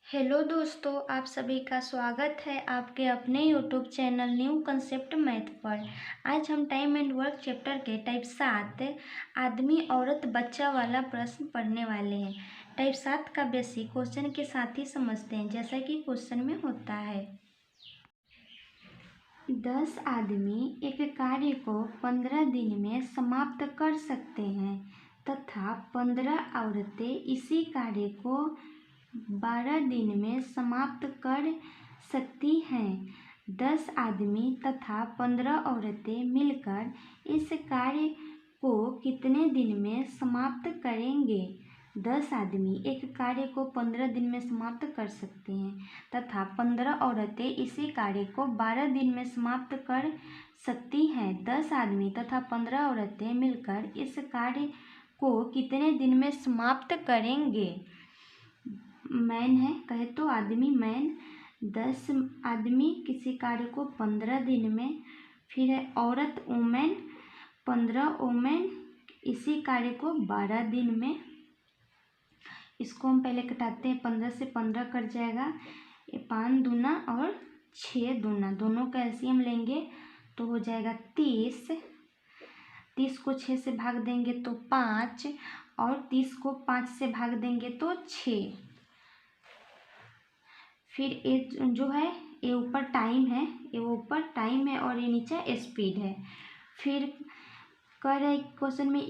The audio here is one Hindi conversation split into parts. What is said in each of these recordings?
हेलो दोस्तों, आप सभी का स्वागत है आपके अपने YouTube channel new concept math पर। आज हम टाइम एंड वर्क चैप्टर के टाइप 7 आदमी औरत बच्चा वाला प्रश्न पढ़ने वाले हैं। टाइप 7 का बेसिक क्वेश्चन के साथ ही समझते हैं जैसा कि क्वेश्चन में होता है। 10 आदमी एक कार्य को 15 दिन में समाप्त कर सकते हैं तथा 15 औरतें इसी कार्य को 12 दिन में समाप्त कर सकती हैं। 10 आदमी तथा 15 औरतें मिलकर इस कार्य को कितने दिन में समाप्त करेंगे? 10 आदमी एक कार्य को 15 दिन में समाप्त कर सकते हैं तथा 15 औरतें इसी कार्य को 12 दिन में समाप्त कर सकती हैं। 10 आदमी तथा 15 औरतें मिलकर इस कार्य को कितने दिन में समाप्त करेंगे? मैन है, कहे तो आदमी मैन। 10 आदमी किसी कार्य को 15 दिन में, फिर है औरत वुमेन, 15 वुमेन इसी कार्य को 12 दिन में। इसको हम पहले कटाते हैं, 15 से 15 कट जाएगा, 5 दूना और 6 दूना, दोनों का एलसीएम लेंगे तो हो जाएगा 30। 30 को 6 से भाग देंगे तो 5 और 30 को 5 से भाग देंगे तो 6। फिर ये जो है ये ऊपर टाइम है, ये ऊपर टाइम है और ये नीचे स्पीड है। फिर कह रहे क्वेश्चन में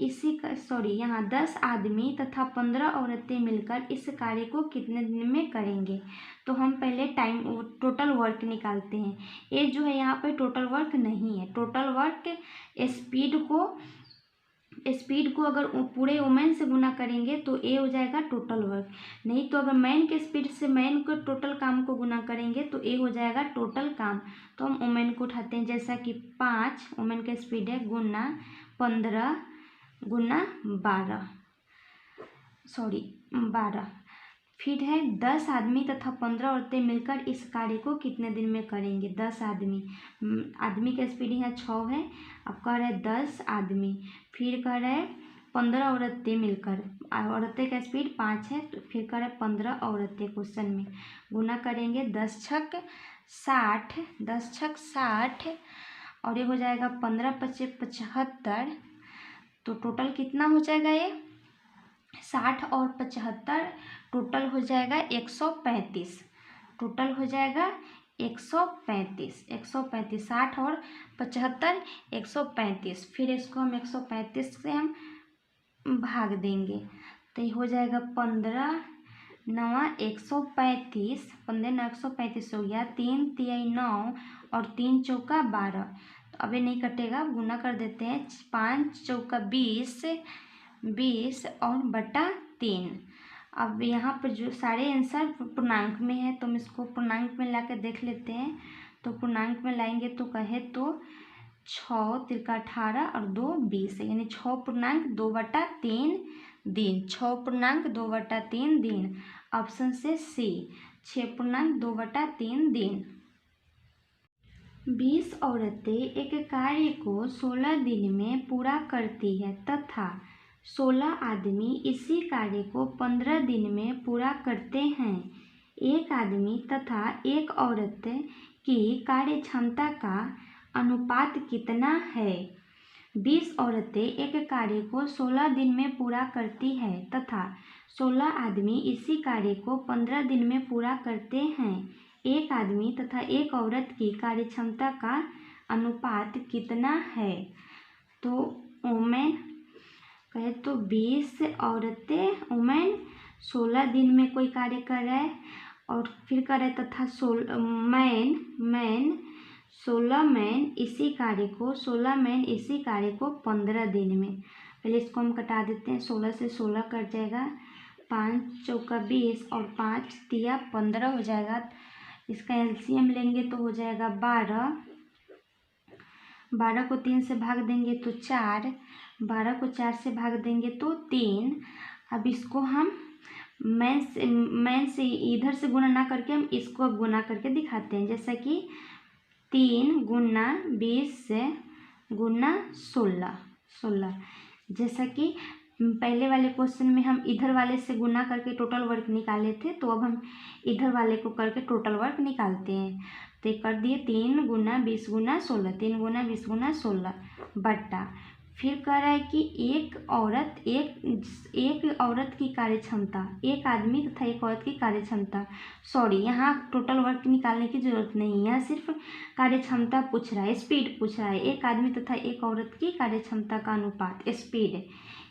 यहाँ 10 आदमी तथा 15 औरतें मिलकर इस कार्य को कितने दिन में करेंगे। तो हम पहले टोटल वर्क निकालते हैं। ये जो है यहाँ पे टोटल वर्क नहीं है, टोटल वर्क स्पीड को अगर पूरे वुमेन से गुना करेंगे तो ए हो जाएगा टोटल वर्क। नहीं तो अगर मैन के स्पीड से मैन को टोटल काम को गुना करेंगे तो ए हो जाएगा टोटल काम। तो हम वुमेन को उठाते हैं, जैसा कि 5 वुमेन का स्पीड है गुना 15 गुना 12। फिर है 10 आदमी तथा 15 औरतें मिलकर इस कार्य को कितने दिन में करेंगे। 10 आदमी का स्पीड यहाँ 6 है, अब कह रहे 10 आदमी, फिर कह रहे 15 औरतें मिलकर, औरतें का स्पीड 5 है, तो फिर कह रहे 15 औरतें क्वेश्चन में गुना करेंगे, 10 छक 60 और ये हो जाएगा 15 पचे 75। तो टोटल कितना हो जाएगा, ये 60 और 75 टोटल हो जाएगा 135। टोटल हो जाएगा 135 60 और 75 135। फिर इसको हम 135 से हम भाग देंगे तो ये हो जाएगा 15 9 135, 15 9 135 हो गया, 3 तिहाई 9 और 3 चौका 12। तो अब ये नहीं कटेगा, गुना कर देते हैं, 5 चौका 20 और बटा 3। अब यहाँ पर जो सारे आंसर पूर्णांक में है तो हम इसको पूर्णांक में ला कर देख लेते हैं। तो पूर्णांक में लाएंगे तो कहे तो 6 तिरका 18 और 2 20, यानी 6 पूर्णांक 2/3 दिन, 6 पूर्णांक 2/3 दिन। ऑप्शन से सी 6 पूर्णांक 2/3 दिन। 20 औरतें एक कार्य को 16 दिन में पूरा करती है तथा 16 आदमी इसी कार्य को 15 दिन में पूरा करते हैं। एक आदमी तथा एक औरत की कार्य क्षमता का अनुपात कितना है। 20 औरतें एक कार्य को 16 दिन में पूरा करती है तथा 16 आदमी इसी कार्य को 15 दिन में पूरा करते हैं। एक आदमी तथा एक औरत की कार्य क्षमता का अनुपात कितना है। तो वुमेन कहे तो 20 औरतें वुमेन 16 दिन में कोई कार्य कर रहा है, और फिर कर रहे तथा 16 मैन इसी कार्य को 15 दिन में। पहले इसको हम कटा देते हैं, 16 से 16 कट जाएगा, 5 चौका 20 और 5 तिया 15 हो जाएगा। इसका एलसीएम लेंगे तो हो जाएगा 12 को 3 से भाग देंगे तो 4, 12 को 4 से भाग देंगे तो 3। अब इसको हम मैन से इधर से गुना ना करके हम इसको अब गुना करके दिखाते हैं, जैसा कि 3 गुना 20 से गुना 16, जैसा कि पहले वाले क्वेश्चन में हम इधर वाले से गुना करके टोटल वर्क निकाले थे, तो अब हम इधर वाले को करके टोटल वर्क निकालते हैं। तो कर दिए 3 गुना 20 गुना 16, 3 गुना 20 गुना 16 बट्टा, फिर कह रहा है कि एक औरत की कार्य क्षमता, एक आदमी तथा एक औरत की कार्य क्षमता, सॉरी यहाँ टोटल वर्क निकालने की जरूरत नहीं है, यहाँ सिर्फ कार्य क्षमता पूछ रहा है, स्पीड पूछ रहा है। एक आदमी तथा एक औरत की कार्य क्षमता का अनुपात स्पीड,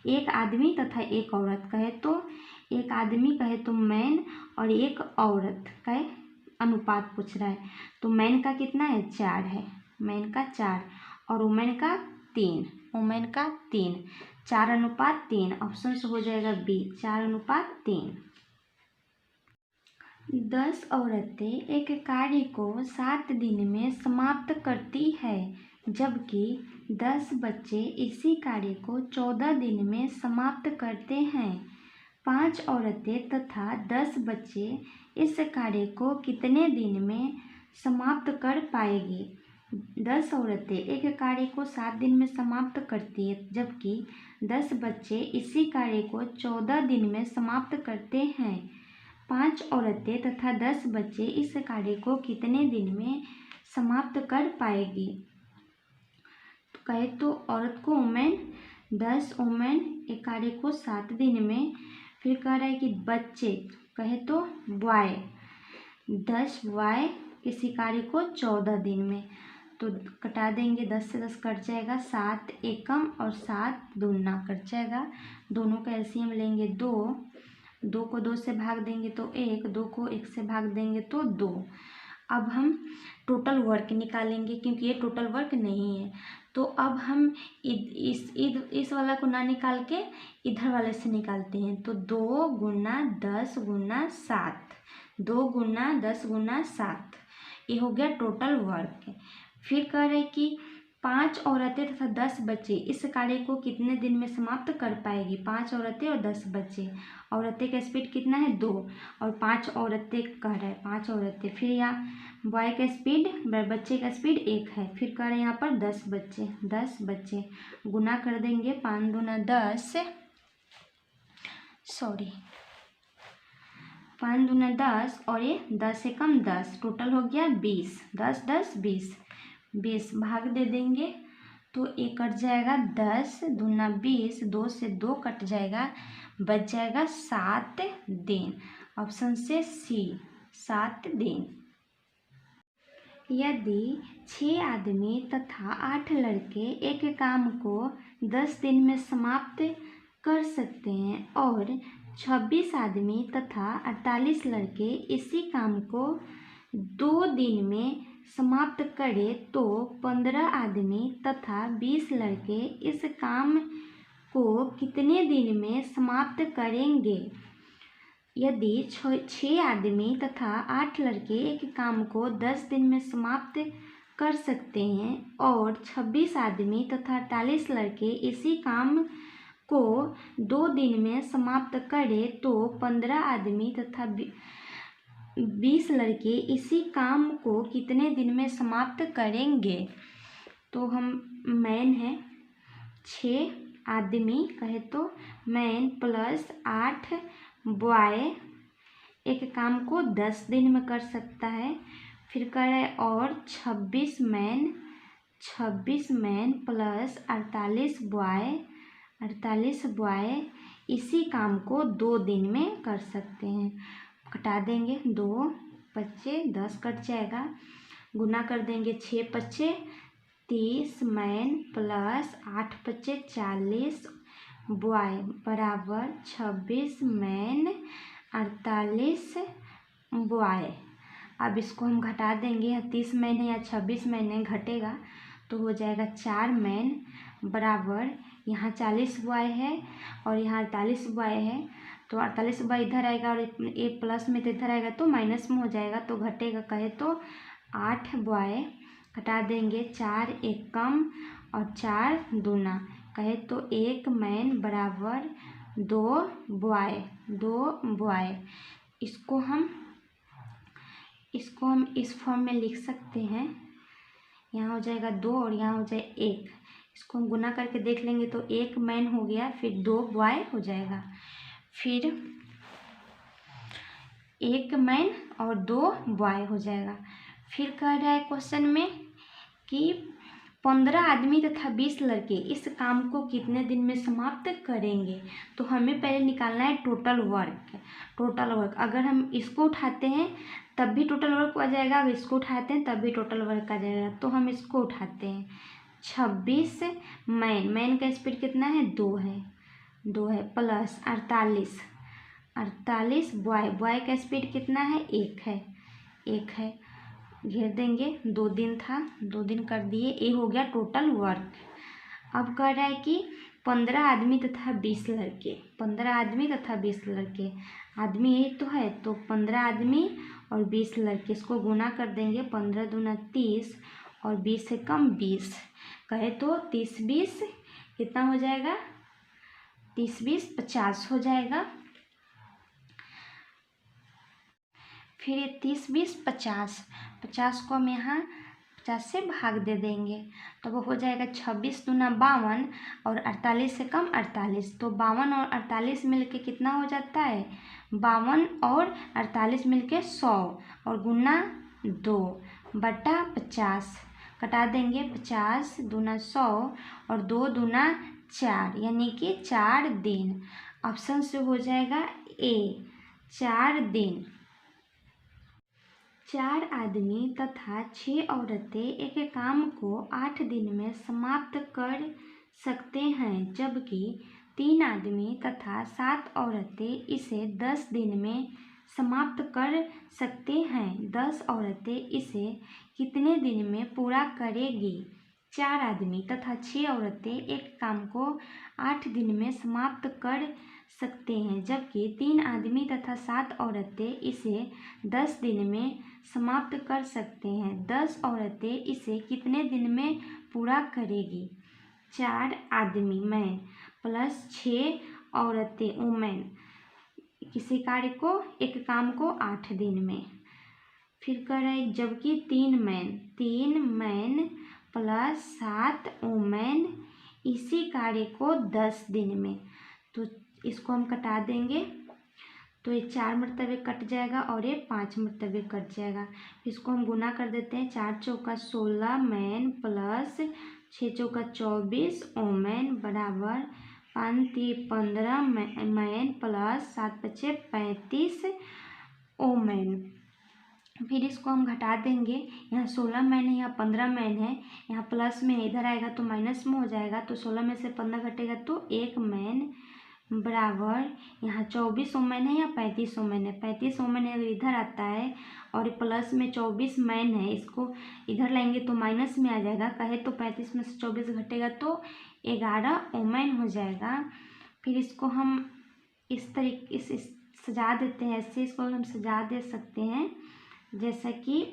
एक आदमी तथा एक औरत कहे तो, एक आदमी कहे तो मैन और एक औरत का अनुपात पूछ रहा है। तो मैन का कितना है 4 है, मैन का 4 और वुमेन का 3, वुमेन का 3, 4:3, ऑप्शन से हो जाएगा बी 4:3। 10 औरतें एक कार्य को 7 दिन में समाप्त करती है, जबकि 10 बच्चे इसी कार्य को 14 दिन में समाप्त करते हैं। 5 औरतें तथा 10 बच्चे इस कार्य को कितने दिन में समाप्त कर पाएगी? 10 औरतें एक कार्य को 7 दिन में समाप्त करती है, जबकि 10 बच्चे इसी कार्य को 14 दिन में समाप्त करते हैं। 5 औरतें तथा 10 बच्चे इस कार्य को कितने दिन में समाप्त कर पाएगी? तो कहे तो औरत को वुमेन, 10 वुमेन एक कार्य को 7 दिन में, फिर कह रहा है कि बच्चे कहे तो बॉय, 10 बॉय किसी कार्य को 14 दिन में। तो कटा देंगे, 10 से 10 कट जाएगा, 7 एकम और 7 दूना कट जाएगा। दोनों का एलसीएम लेंगे 2, 2 को 2 से भाग देंगे तो 1, 2 को 1 से भाग देंगे तो 2। अब हम टोटल वर्क निकालेंगे, क्योंकि ये टोटल वर्क नहीं है। तो अब हम इस वाला को ना निकाल के इधर वाले से निकालते हैं। तो 2 गुना 10 गुना 7, 2 गुना 10 गुना 7, ये हो गया टोटल वर्क। फिर कह रहे कि 5 औरतें तथा 10 बच्चे इस कार्य को कितने दिन में समाप्त कर पाएगी? 5 औरतें और 10 बच्चे, औरतें का स्पीड कितना है 2 और 5 औरतें कह रहे हैं 5 औरतें, फिर यहाँ बॉय का स्पीड, बच्चे का स्पीड 1 है, फिर कह रहे हैं यहाँ पर 10 बच्चे, 10 बच्चे गुना कर देंगे, 5 दूना 10, सॉरी 5 दूना 10 और ये 10 एकम 10, टोटल हो गया 20, 10 10 20, 20 भाग दे देंगे तो ये कट जाएगा 10 दूना 20, 2 से 2 कट जाएगा, बच जाएगा 7 दिन, ऑप्शन से सी 7 दिन। यदि 6 आदमी तथा 8 लड़के एक काम को 10 दिन में समाप्त कर सकते हैं और 26 आदमी तथा 48 लड़के इसी काम को 2 दिन में समाप्त करें, तो 15 आदमी तथा 20 लड़के इस काम को कितने दिन में समाप्त करेंगे? यदि 6 आदमी तथा 8 लड़के एक काम को 10 दिन में समाप्त कर सकते हैं और 26 आदमी तथा 48 लड़के इसी काम को 2 दिन में समाप्त करें, तो 15 आदमी तथा 20 लड़के इसी काम को कितने दिन में समाप्त करेंगे? तो हम मैन है 6 आदमी कहे तो मैन प्लस 8 बॉय एक काम को 10 दिन में कर सकता है, फिर करे और 26 मैन प्लस 48 बॉय इसी काम को 2 दिन में कर सकते हैं। घटा देंगे, 2 25 10 कट जाएगा, गुना कर देंगे 6 25 30 मैन प्लस 8 25 40 बॉय बराबर 26 मैन 48 बॉय। अब इसको हम घटा देंगे, 30 मैन है या 26 मैन है, घटेगा तो हो जाएगा 4 मैन बराबर, यहाँ 40 बॉय है और यहाँ 48 बॉय है, तो 48 बॉय इधर आएगा और ये प्लस में तो इधर आएगा तो माइनस में हो जाएगा, तो घटेगा कहे तो 8 बॉय, घटा देंगे 4 एक कम और 4 दूना, कहे तो 1 मैन बराबर 2 बॉय। इसको हम इस फॉर्म में लिख सकते हैं, यहाँ हो जाएगा 2 और यहाँ हो जाए 1, इसको हम गुना करके देख लेंगे तो 1 मैन हो गया, फिर 2 बॉय हो जाएगा, फिर 1 मैन और 2 बॉय हो जाएगा। फिर कह रहा है क्वेश्चन में कि 15 आदमी तथा 20 लड़के इस काम को कितने दिन में समाप्त करेंगे। तो हमें पहले निकालना है टोटल वर्क। अगर हम इसको उठाते हैं तब भी टोटल वर्क आ जाएगा, अगर इसको उठाते हैं तब भी टोटल वर्क आ जाएगा। तो हम इसको उठाते हैं। 26 मैन का स्पीड कितना है, 2 है प्लस 48 बॉय का स्पीड कितना है, 1 है। घेर देंगे, 2 दिन था, 2 दिन कर दिए, ये हो गया टोटल वर्क। अब कह रहा है कि 15 आदमी तथा 20 लड़के, 15 आदमी तथा 20 लड़के, आदमी यही तो है, तो 15 आदमी और 20 लड़के, इसको गुना कर देंगे, 15 दूना 30 और 20 से कम 20, कहे तो 30-20 कितना हो जाएगा, 30-20 50 हो जाएगा। फिर ये 30-20 50 को हम यहाँ 50 से भाग दे देंगे, तो वो हो जाएगा 26 दूना 52 और 48 से कम 48, तो 52 और 48 मिलके कितना हो जाता है, 52 और 48 मिलके 100 और गुना 2 बटा 50, कटा देंगे, 50 दूना 100 और 2 दूना 4, यानी कि 4 दिन। ऑप्शन से हो जाएगा ए, 4 दिन। 4 आदमी तथा 6 औरतें एक काम को 8 दिन में समाप्त कर सकते हैं, जबकि 3 आदमी तथा 7 औरतें इसे 10 दिन में समाप्त कर सकते हैं। 10 औरतें इसे कितने दिन में पूरा करेगी। 4 आदमी तथा 6 औरतें एक काम को 8 दिन में समाप्त कर सकते हैं, जबकि 3 आदमी तथा 7 औरतें इसे 10 दिन में समाप्त कर सकते हैं। 10 औरतें इसे कितने दिन में पूरा करेगी। 4 आदमी मैन प्लस 6 औरतें वुमेन, किसी कार्य को, एक काम को 8 दिन में। फिर कर रहे हैं जबकि 3 मैन प्लस 7 वुमेन इसी कार्य को 10 दिन में। तो इसको हम कटा देंगे, तो ये 4 मरतबे कट जाएगा और ये 5 मरतबे कट जाएगा। इसको हम गुना कर देते हैं, 4 चौका 16 मैन प्लस 6 चौका 24 वुमेन बराबर 5 3 15 मैन प्लस 7 5 35 वुमेन। फिर इसको हम घटा देंगे, यहाँ 16 मैन है, यहाँ 15 मैन है, यहाँ प्लस में इधर आएगा तो माइनस में हो जाएगा, तो 16 में से 15 घटेगा तो 1 मैन बराबर यहाँ 24 वुमेन है या 35 वुमेन है। 35 वुमेन है, अगर इधर आता है और प्लस में 24 मैन है, इसको इधर लाएंगे तो माइनस में आ जाएगा, कहे तो 35 में से 24 घटेगा तो 11 वुमेन हो जाएगा। फिर इसको हम इस तरीके से सजा देते हैं, ऐसे इसको हम सजा दे सकते हैं जैसा कि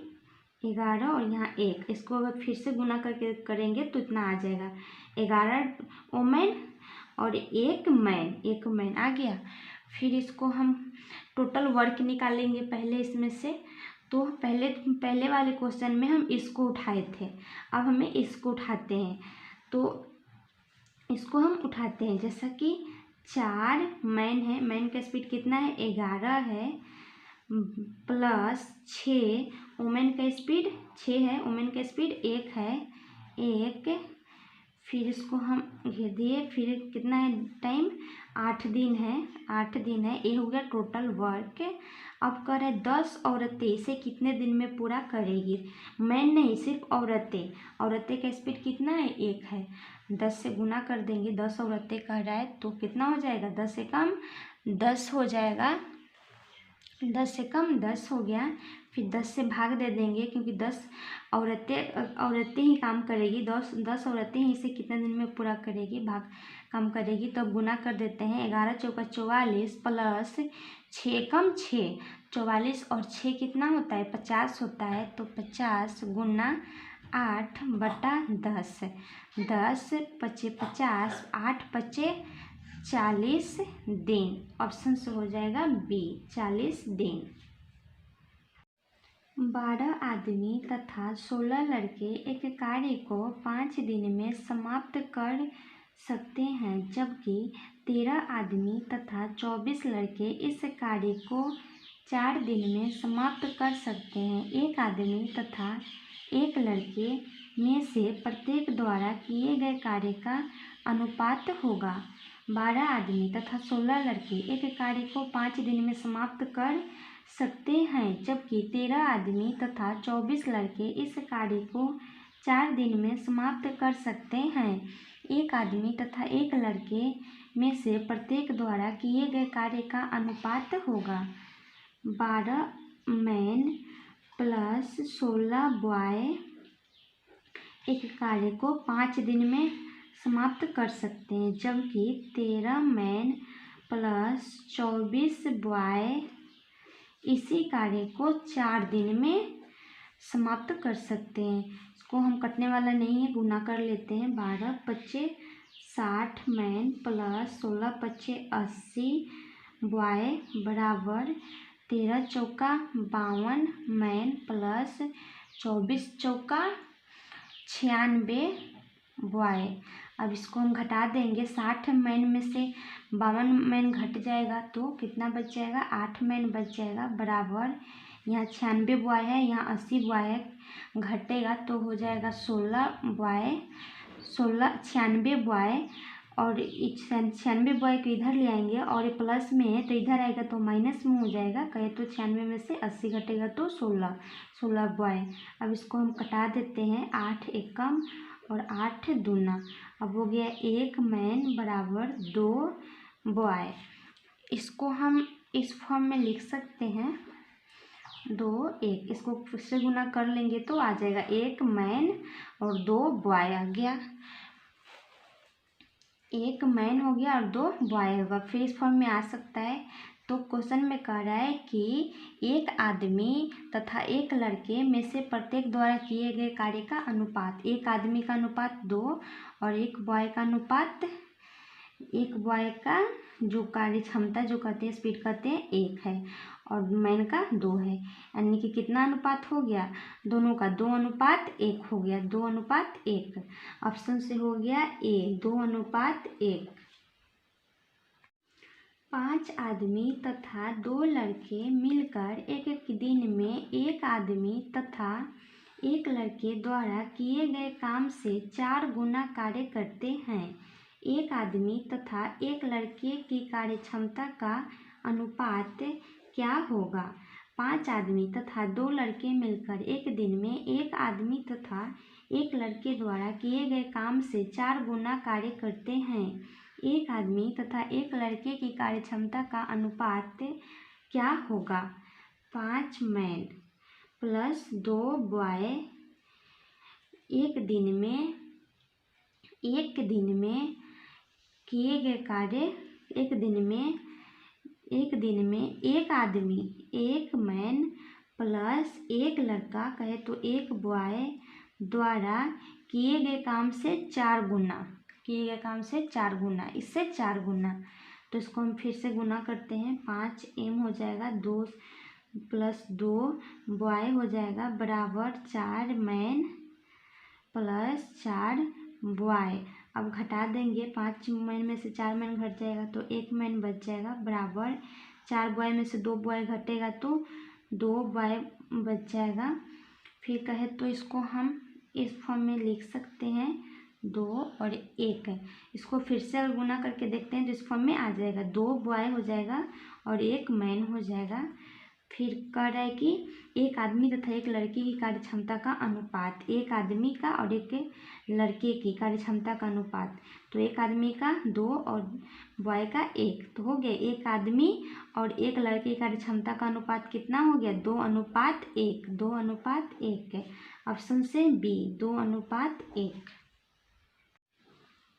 11 और यहाँ 1, इसको अगर फिर से गुना करके करेंगे तो इतना आ जाएगा, 11 वुमेन और 1 मैन आ गया। फिर इसको हम टोटल वर्क निकालेंगे पहले इसमें से। तो पहले वाले क्वेश्चन में हम इसको उठाए थे, अब हमें इसको उठाते हैं। तो इसको हम उठाते हैं, जैसा कि 4 मैन है, मैन का स्पीड कितना है, 11 है प्लस 6 वुमेन का स्पीड 6 है, वुमेन का स्पीड 1 है, 1। फिर इसको हम घेर दिए, फिर कितना है टाइम, 8 दिन है, ये हो गया टोटल वर्क। अब कर रहे 10 औरतें इसे कितने दिन में पूरा करेगी। मैन नहीं, सिर्फ औरतें का स्पीड कितना है, 1 है, 10 से गुना कर देंगे, 10 औरतें कह रहा है तो कितना हो जाएगा, 10 से कम 10 हो जाएगा, 10 से कम 10 हो गया। फिर 10 से भाग दे देंगे, क्योंकि 10 औरतें ही काम करेगी, 10 औरतें ही इसे कितने दिन में पूरा करेगी, काम करेगी। तो अब गुना कर देते हैं, 11 चौका 44 प्लस 6 कम 6, 44 और 6 कितना होता है, 50 होता है, तो 50 गुना 8 बटा 10, 10 पचे 50, 8 पचे 40 दिन। ऑप्शन से हो जाएगा बी, 40 दिन। 12 आदमी तथा 16 लड़के एक कार्य को 5 दिन में समाप्त कर सकते हैं, जबकि 13 आदमी तथा 24 लड़के इस कार्य को 4 दिन में समाप्त कर सकते हैं। एक आदमी तथा एक लड़के में से प्रत्येक द्वारा किए गए कार्य का अनुपात होगा। 12 आदमी तथा 16 लड़के एक कार्य को 5 दिन में समाप्त कर सकते हैं, जबकि 13 आदमी तथा 24 लड़के इस कार्य को 4 दिन में समाप्त कर सकते हैं। एक आदमी तथा एक लड़के में से प्रत्येक द्वारा किए गए कार्य का अनुपात होगा। 12 मैन प्लस 16 बॉय एक कार्य को 5 दिन में समाप्त कर सकते हैं, जबकि 13 मैन प्लस 24 बॉय इसी कार्य को 4 दिन में समाप्त कर सकते हैं। इसको हम कटने वाला नहीं है, गुना कर लेते हैं। 12 पच्चे 60 मैन प्लस 16 पच्चे 80 बॉय बराबर 13 चौका 52 मैन प्लस 24 चौका 96 बॉय। अब इसको हम घटा देंगे। 60 मैन में से 52 मैन घट जाएगा तो कितना बच जाएगा? 8 मैन बच जाएगा, बराबर यहाँ 96 बॉय है, यहाँ 80 बॉय है, घटेगा तो हो जाएगा 16 बॉय, 96 बॉय। और 96 बॉय को इधर ले आएंगे और ये प्लस में है तो इधर आएगा तो माइनस में हो जाएगा। कहे तो 96 में से 80 घटेगा तो 16 बॉय। अब इसको हम कटा देते हैं। 8 एकम और 8 दूना। अब हो गया 1 मैन बराबर 2 बॉय। इसको हम इस फॉर्म में लिख सकते हैं 2 1। इसको फिर से गुना कर लेंगे तो आ जाएगा 1 मैन और 2 बॉय आ गया। 1 मैन हो गया और 2 बॉय होगा, फिर इस फॉर्म में आ सकता है। तो क्वेश्चन में कह रहा है कि एक आदमी तथा एक लड़के में से प्रत्येक द्वारा किए गए कार्य का अनुपात, एक आदमी का अनुपात 2 और एक बॉय का अनुपात, एक बॉय का जो कार्य क्षमता जो कहते हैं स्पीड कहते हैं 1 है और मैन का 2 है, यानी कि कितना अनुपात हो गया? दोनों का 2 अनुपात 1 हो गया, 2 अनुपात 1। ऑप्शन से हो गया ए 2 अनुपात 1। 5 आदमी तथा 2 लड़के मिलकर एक दिन में एक आदमी तथा एक लड़के द्वारा किए गए काम से 4 गुना कार्य करते हैं। एक आदमी तथा एक लड़के की कार्य क्षमता का अनुपात क्या होगा? 5 आदमी तथा 2 लड़के मिलकर एक दिन में एक आदमी तथा एक लड़के द्वारा किए गए काम से 4 गुना कार्य करते हैं। एक आदमी तथा एक लड़के की कार्य क्षमता का अनुपात क्या होगा? 5 मैन प्लस 2 बॉय एक दिन में किए गए कार्य, एक दिन में एक आदमी, एक मैन प्लस एक लड़का कहे तो एक बॉय द्वारा किए गए काम से 4 गुना, किए गए काम से 4 गुना, इससे 4 गुना। तो इसको हम फिर से गुना करते हैं। 5 एम हो जाएगा, 2 प्लस 2 बॉय हो जाएगा बराबर 4 मैन प्लस 4 बॉय। अब घटा देंगे, 5 मैन में से 4 मैन घट जाएगा तो 1 मैन बच जाएगा बराबर 4 बॉय में से 2 बॉय घटेगा तो 2 बॉय बच जाएगा। फिर कहे तो इसको हम इस फॉर्म में लिख सकते हैं 2 और 1 है। इसको फिर से अगर गुना करके देखते हैं तो इस फॉर्म में आ जाएगा, 2 बॉय हो जाएगा और 1 मैन हो जाएगा। फिर कह रहा है कि एक आदमी तथा एक लड़की की कार्य क्षमता का अनुपात, एक आदमी का और एक लड़के की कार्य क्षमता का अनुपात, तो एक आदमी का 2 और बॉय का 1, तो हो गया एक आदमी और एक लड़के की कार्य क्षमता का अनुपात कितना हो गया? 2 अनुपात 1, 2 अनुपात 1 है। ऑप्शन से बी 2 अनुपात 1।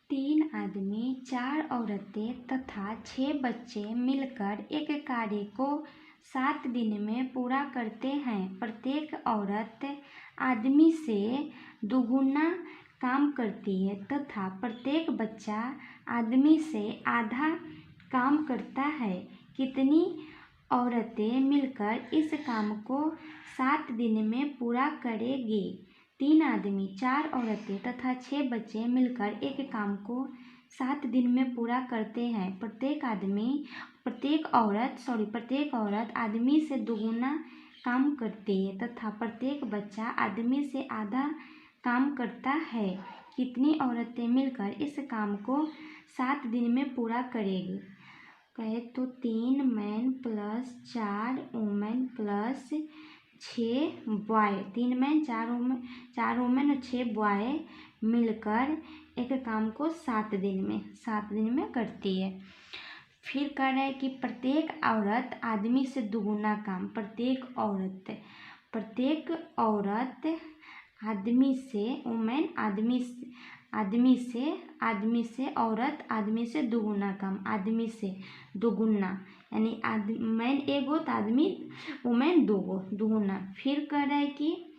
3 आदमी, 4 औरतें तथा 6 बच्चे मिलकर एक कार्य को 7 दिन में पूरा करते हैं। प्रत्येक औरत आदमी से दुगुना काम करती है तथा प्रत्येक बच्चा आदमी से आधा काम करता है। कितनी औरतें मिलकर इस काम को 7 दिन में पूरा करेंगी। 3 आदमी, 4 औरतें तथा 6 बच्चे मिलकर एक काम को 7 दिन में पूरा करते हैं। प्रत्येक औरत आदमी से दोगुना काम करती है तथा प्रत्येक बच्चा आदमी से आधा काम करता है। कितनी औरतें मिलकर इस काम को 7 दिन में पूरा करेंगी? कहे तो 3 man plus 4 women plus 6 boy, 3 man 4 women और 6 बॉय मिलकर एक काम को 7 दिन में करती है। फिर कह रहा है कि प्रत्येक औरत आदमी से दुगुना काम, प्रत्येक औरत आदमी से, वुमेन आदमी से औरत आदमी से दुगुना काम, आदमी से दुगुना यानी मैन एगो तो आदमी वुमेन दुगुना। फिर कह रहा है कि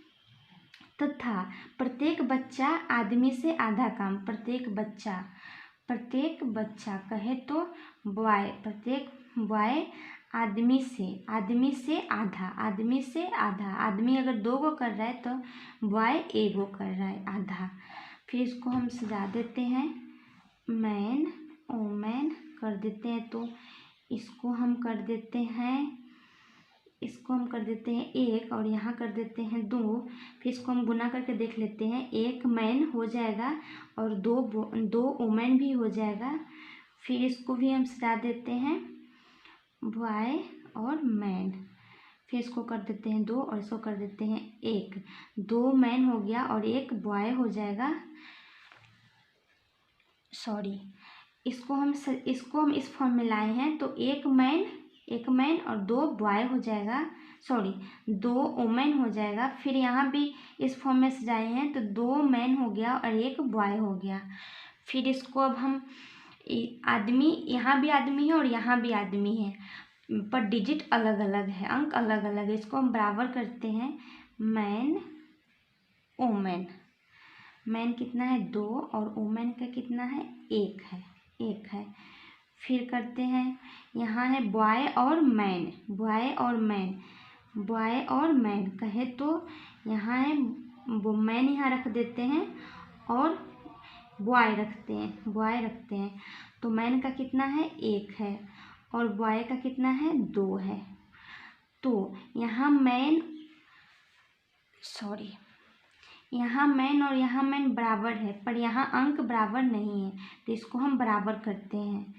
तथा प्रत्येक बच्चा आदमी से आधा काम, प्रत्येक बच्चा कहे तो बॉय, प्रत्येक बॉय आदमी से आधा, आदमी अगर 2 गो कर रहा है तो बॉय 1 गो कर रहा है, आधा। फिर इसको हम सजा देते हैं, मैन वुमेन कर देते हैं, तो इसको हम कर देते हैं 1 और यहाँ कर देते हैं 2। फिर इसको हम गुना करके देख लेते हैं, 1 मैन हो जाएगा और 2 वुमेन भी हो जाएगा। फिर इसको भी हम सजा देते हैं बॉय और मैन। फिर इसको कर देते हैं 2 और इसको कर देते हैं 1, 2 मैन हो गया और 1 बॉय हो जाएगा। इसको हम इस फॉर्म में लाए हैं तो 1 मैन और 2 बॉय हो जाएगा, 2 वुमेन हो जाएगा। फिर यहाँ भी इस फॉर्म में सजाए हैं तो 2 मैन हो गया और 1 बॉय हो गया। फिर इसको अब हम आदमी, यहाँ भी आदमी है और यहाँ भी आदमी है, पर डिजिट अलग अलग है, अंक अलग अलग है। इसको हम बराबर करते हैं, मैन वुमेन, मैन कितना है 2 और वुमेन का कितना है 1 है। फिर करते हैं, यहाँ है बॉय और मैन कहे तो यहाँ है मैन यहाँ रख देते हैं और बॉय रखते हैं, तो मैन का कितना है 1 है और बॉय का कितना है 2 है। तो यहाँ मैन और यहाँ मैन बराबर है, पर यहाँ अंक बराबर नहीं है, तो इसको हम बराबर करते हैं।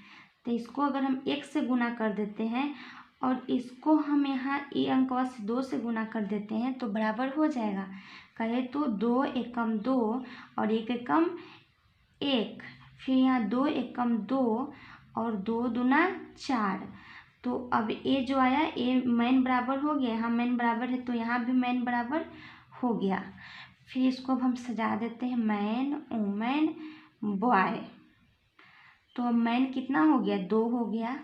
तो इसको अगर हम 1 से गुना कर देते हैं और इसको हम यहाँ ये अंक से 2 से गुना कर देते हैं तो बराबर हो जाएगा। कहे तो 2 एकम 2 और 1 एकम 1, फिर यहाँ 2 एकम 2 और 2 दूना 4। तो अब ये जो आया ये मैन बराबर हो गया, यहाँ मैन बराबर है तो यहाँ भी मैन बराबर हो गया। फिर इसको अब हम सजा देते हैं, मैन वुमेन बॉय। तो अब मैन कितना हो गया 2 हो गया,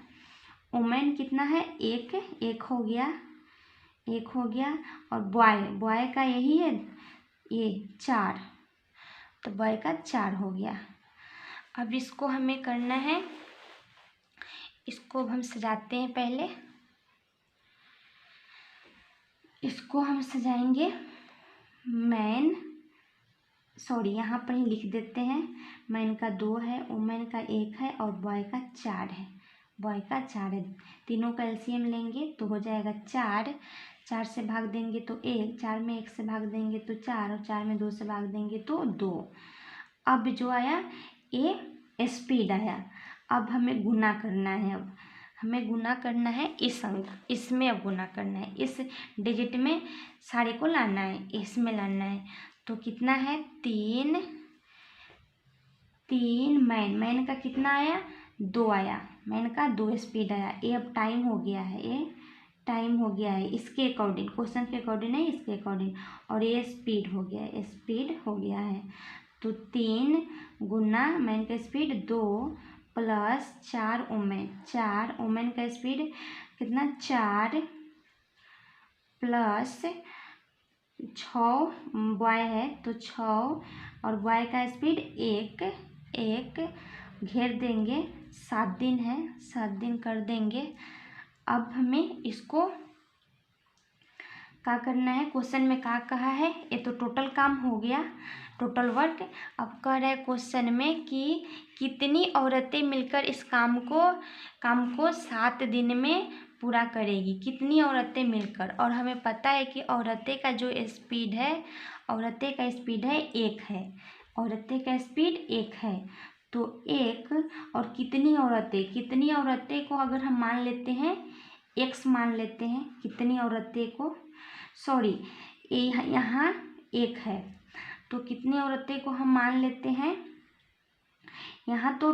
वुमेन कितना है 1 हो गया और बॉय का यही है ये 4, तो बॉय का 4 हो गया। अब इसको हमें करना है, इसको अब हम सजाते हैं। पहले इसको हम सजाएंगे, यहाँ पर ही लिख देते हैं, मैन का 2 है, वुमेन का 1 है और बॉय का 4 है। तीनों का एलसीएम लेंगे तो हो जाएगा 4 से भाग देंगे तो 1, 4 में 1 से भाग देंगे तो 4 और 4 में 2 से भाग देंगे तो 2। अब जो आया ये स्पीड आया। अब हमें गुना करना है, इस अंक, इसमें अब गुना करना है, इस डिजिट में सारे को लाना है, इसमें लाना है। तो कितना है 3 मैन का कितना आया 2 आया, मैन का 2 स्पीड आया। ये अब टाइम हो गया है, इसके अकॉर्डिंग, क्वेश्चन के अकॉर्डिंग नहीं, इसके अकॉर्डिंग। और ये स्पीड हो गया है। तो 3 गुना मैन का स्पीड 2 प्लस 4 वुमेन का स्पीड कितना 4 प्लस 6 बॉय है तो 6 और बॉय का स्पीड 1 घेर देंगे, 7 दिन है, 7 दिन कर देंगे। अब हमें इसको क्या करना है, क्वेश्चन में क्या कहा है, ये तो टोटल काम हो गया, टोटल वर्क। अब कह रहा है क्वेश्चन में कि कितनी औरतें मिलकर इस काम को 7 दिन में पूरा करेगी, कितनी औरतें मिलकर। और हमें पता है कि औरतें का जो स्पीड है, औरतें का स्पीड है 1 है, औरतें का स्पीड 1 है। तो 1 और कितनी औरतें को अगर हम मान लेते हैं x मान लेते हैं, कितनी औरतें को, सॉरी यहाँ 1 है, तो कितनी औरतें को हम मान लेते हैं, यहाँ तो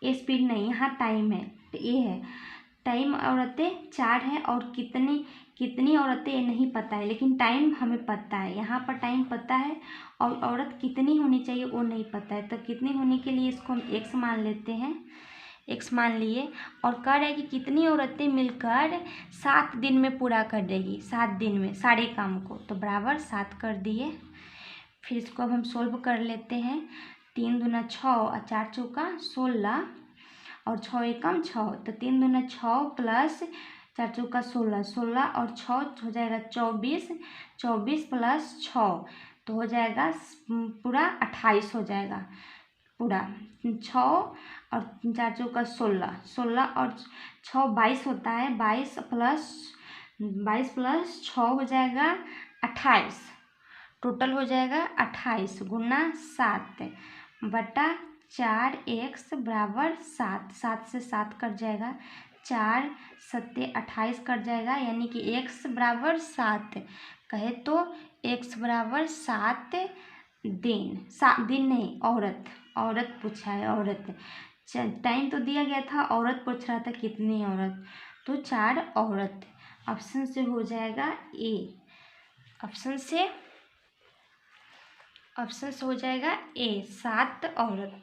स्पीड नहीं, यहाँ टाइम है, तो ये है टाइम, औरतें 4 है, और कितनी औरतें ये नहीं पता है, लेकिन टाइम हमें पता है, यहाँ पर टाइम पता है, और औरत कितनी होनी चाहिए वो नहीं पता है। तो कितनी होने के लिए इसको हम x मान लेते हैं, x मान लिए, और कह रहा है कि कितनी औरतें मिलकर 7 दिन में पूरा कर देगी, 7 दिन में सारे काम को, तो बराबर 7 कर दिए। फिर इसको अब हम सोल्व कर लेते हैं। 3 दूना 6 और 4 चौका 16 और 6 एकम 6, तो 3 दूना 6 प्लस 4 चौका 16, 16 और 6 हो जाएगा 24, 24 प्लस 6 तो हो जाएगा पूरा 28 हो जाएगा पूरा। 6 और 4 चौका 16, 16 और 6 22 होता है, 22 प्लस 6 हो जाएगा 28, टोटल हो जाएगा 28 गुना 7 बटा 4x बराबर 7, 7 से 7 कट जाएगा, 4 सत्ते 28 कट जाएगा, यानी कि x बराबर 7 कहे तो x बराबर 7 दिन, 7 दिन नहीं, औरत पूछा है, औरत। टाइम तो दिया गया था, औरत पूछ रहा था कितनी औरत, तो 4 औरत। ऑप्शन से हो जाएगा ए, ऑप्शन से हो जाएगा ए, 7 औरत।